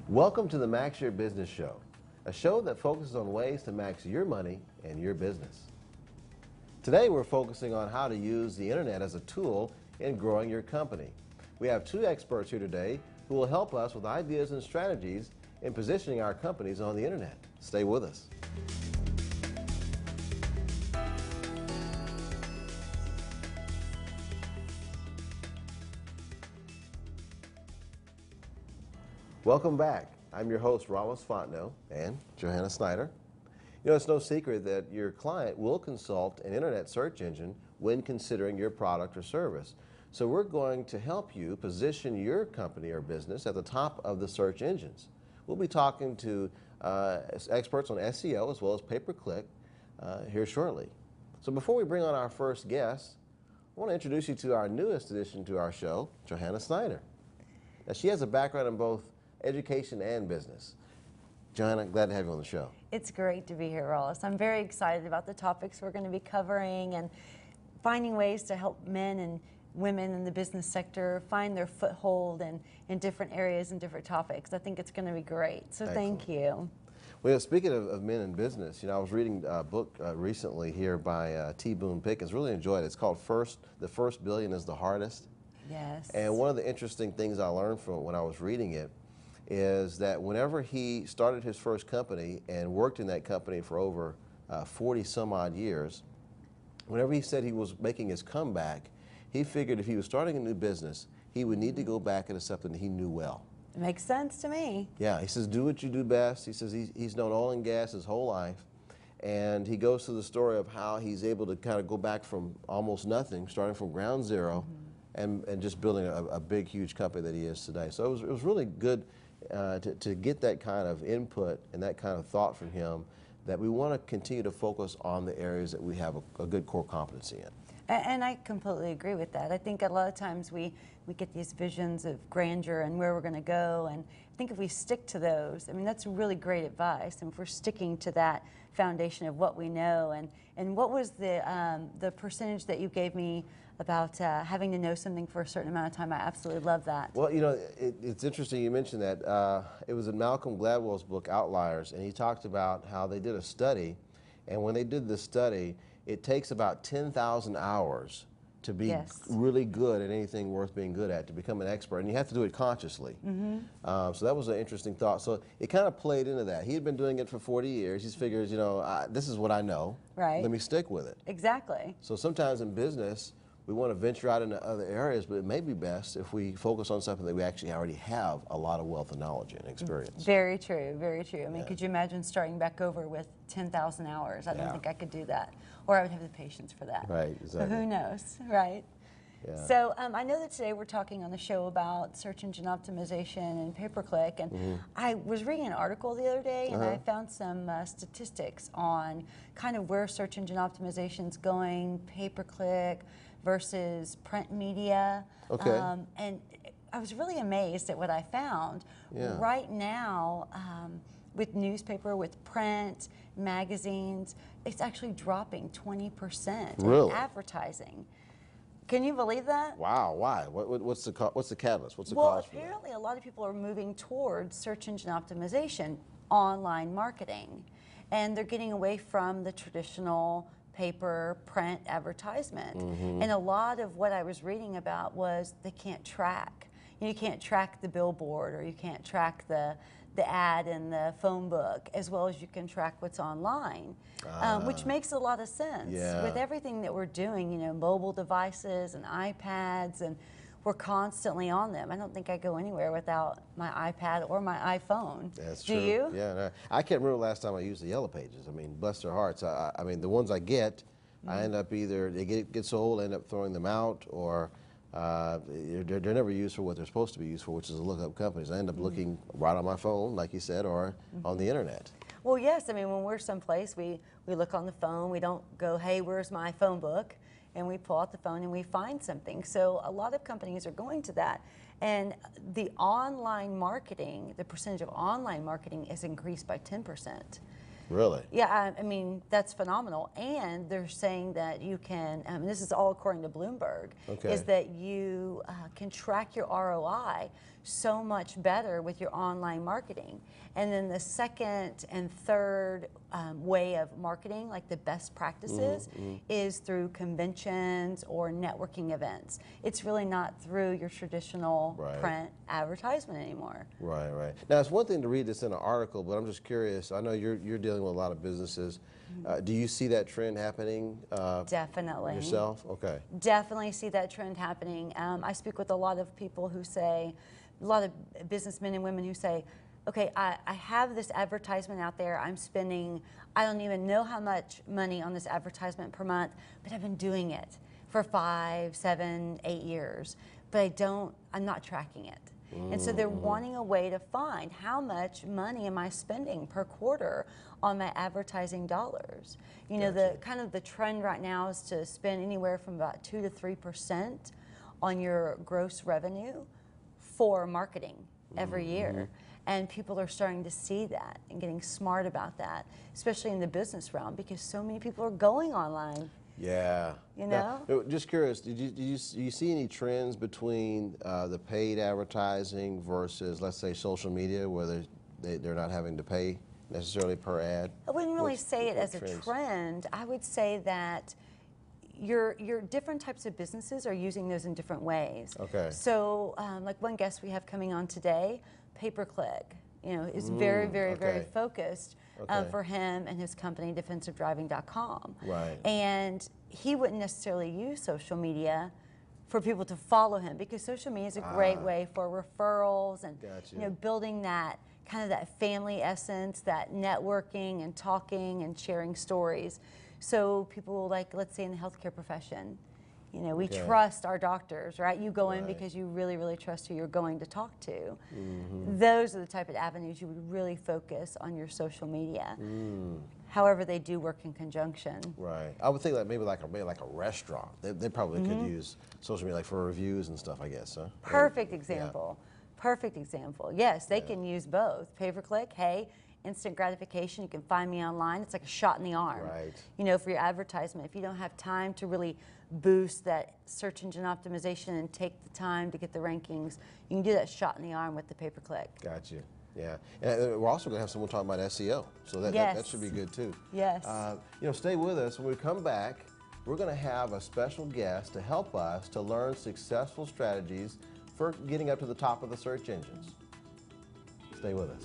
Welcome to the Max Your Business Show, a show that focuses on ways to max your money and your business. Today we're focusing on how to use the internet as a tool in growing your company. We have two experts here today who will help us with ideas and strategies in positioning our companies on the internet. Stay with us. Welcome back. I'm your host, Ramos Fontenot, and Johanna Snyder. You know, it's no secret that your client will consult an internet search engine when considering your product or service. So we're going to help you position your company or business at the top of the search engines. We'll be talking to experts on SEO as well as pay-per-click here shortly. So before we bring on our first guest, I want to introduce you to our newest addition to our show, Johanna Snyder. Now, she has a background in both education and business. Johanna, glad to have you on the show. It's great to be here, Ross. I'm very excited about the topics we're going to be covering and finding ways to help men and women in the business sector find their foothold in different areas and different topics. I think it's going to be great. So Excellent. Thank you. Well, speaking of men in business, you know, I was reading a book recently here by T. Boone Pickens. Really enjoyed it. It's called The First Billion is the Hardest. Yes. And one of the interesting things I learned from it when I was reading it is that whenever he started his first company and worked in that company for over 40 some odd years, whenever he said he was making his comeback, he figured if he was starting a new business, he would need to go back into something he knew well. It makes sense to me. Yeah, he says, do what you do best. He says he's known oil and gas his whole life. And he goes through the story of how he's able to kind of go back from almost nothing, starting from ground zero, and just building a big, huge company that he is today. So it was really good to get that kind of input and that kind of thought from him, that we want to continue to focus on the areas that we have a good core competency in. And I completely agree with that. I think a lot of times we get these visions of grandeur and where we're going to go, and I think if we stick to those, I mean, that's really great advice. And if we're sticking to that foundation of what we know, and what was the percentage that you gave me about having to know something for a certain amount of time? I absolutely love that. Well, you know, it's interesting you mentioned that. It was in Malcolm Gladwell's book, Outliers, and he talked about how they did a study, and when they did this study, it takes about 10,000 hours to be really good at anything worth being good at, to become an expert, and you have to do it consciously. So that was an interesting thought. So it kind of played into that. He had been doing it for 40 years. He figures, you know, this is what I know. Right. Let me stick with it. Exactly. So sometimes in business, we want to venture out into other areas, but it may be best if we focus on something that we actually already have a lot of wealth of knowledge and experience. Very true, very true. I mean, could you imagine starting back over with 10,000 hours? I don't think I could do that, or I would have the patience for that. Right, exactly. So who knows, right? Yeah. So I know that today we're talking on the show about search engine optimization and pay-per-click, and I was reading an article the other day, and I found some statistics on kind of where search engine optimization is going, pay-per-click versus print media. Okay. And I was really amazed at what I found. Yeah. Right now, with newspaper, with print, magazines, it's actually dropping 20% Really? in advertising. Can you believe that? Wow, why? What's the catalyst? What's the Well, cause for that? apparently a lot of people are moving towards search engine optimization, online marketing, and they're getting away from the traditional paper, print advertisement. And a lot of what I was reading about was they can't track. You can't track the billboard, or you can't track the ad in the phone book as well as you can track what's online, which makes a lot of sense. Yeah. With everything that we're doing, you know, mobile devices and iPads, and we're constantly on them. I don't think I go anywhere without my iPad or my iPhone. That's Do true. you? Yeah, no, I can't remember the last time I used the Yellow Pages. I mean, bless their hearts. I mean, the ones I get, I end up either, they get so old, I end up throwing them out, or they're never used for what they're supposed to be used for, which is to look up companies. I end up looking right on my phone, like you said, or on the internet. Well, yes. I mean, when we're someplace, we look on the phone. We don't go, hey, where's my phone book? And we pull out the phone and we find something. So a lot of companies are going to that. And the online marketing, the percentage of online marketing is increased by 10%. Really? Yeah, I mean, that's phenomenal. And they're saying that you can, this is all according to Bloomberg, Okay. is that you can track your ROI so much better with your online marketing. And then the second and third way of marketing, like the best practices, is through conventions or networking events. It's really not through your traditional print advertisement anymore. Right, right. Now, it's one thing to read this in an article, but I'm just curious. I know you're dealing with a lot of businesses. Do you see that trend happening? Definitely. Yourself? Okay. Definitely see that trend happening. I speak with a lot of people who say, a lot of businessmen and women who say, okay, I have this advertisement out there. I'm spending, I don't even know how much money on this advertisement per month, but I've been doing it for 5, 7, 8 years, but I'm not tracking it. And so they're wanting a way to find how much money am I spending per quarter on my advertising dollars. You know, the kind of the trend right now is to spend anywhere from about 2 to 3% on your gross revenue for marketing every year. And people are starting to see that and getting smart about that, especially in the business realm, because so many people are going online. Yeah. You know? Now, just curious, do you see any trends between the paid advertising versus, let's say, social media, where they're not having to pay necessarily per ad? I wouldn't really say it as a trend. I would say that your different types of businesses are using those in different ways. Okay. So, like one guest we have coming on today, pay-per-click, you know, is very, very focused for him and his company, defensivedriving.com. Right. And he wouldn't necessarily use social media for people to follow him, because social media is a great way for referrals and you know, building that kind of that family essence, that networking and talking and sharing stories. So people like, let's say in the healthcare profession, you know, we trust our doctors, right? You go in because you really, really trust who you're going to talk to. Those are the type of avenues you would really focus on your social media. However, they do work in conjunction. Right. I would think that maybe like a restaurant. They probably could use social media like for reviews and stuff, I guess, huh? Perfect example. Perfect example. Yes, they can use both. Pay-per-click, hey, instant gratification, you can find me online. It's like a shot in the arm. Right. You know, for your advertisement, if you don't have time to really boost that search engine optimization and take the time to get the rankings, you can do that shot in the arm with the pay-per-click. Got you. Yeah. And we're also going to have someone talking about SEO, so that should be good too. Yes. You know, stay with us. When we come back, we're going to have a special guest to help us to learn successful strategies for getting up to the top of the search engines. Stay with us.